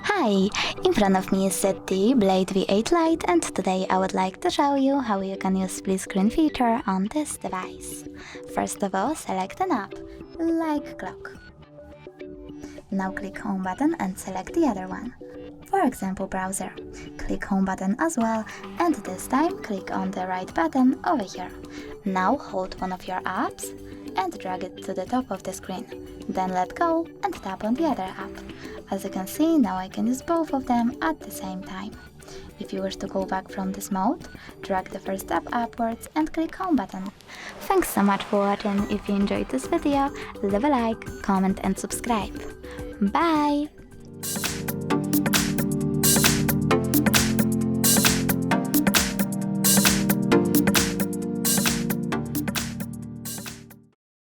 Hi! In front of me is ZTE Blade V8 Lite, and today I would like to show you how you can use split screen feature on this device. First of all, select an app, like clock. Now click home button and select the other one. For example, browser. Click home button as well, and this time click on the right button over here. Now hold one of your apps and drag it to the top of the screen. Then let go and tap on the other app. As you can see, now I can use both of them at the same time. If you wish to go back from this mode, drag the first app upwards and click home button. Thanks so much for watching. If you enjoyed this video, leave a like, comment and subscribe. Bye!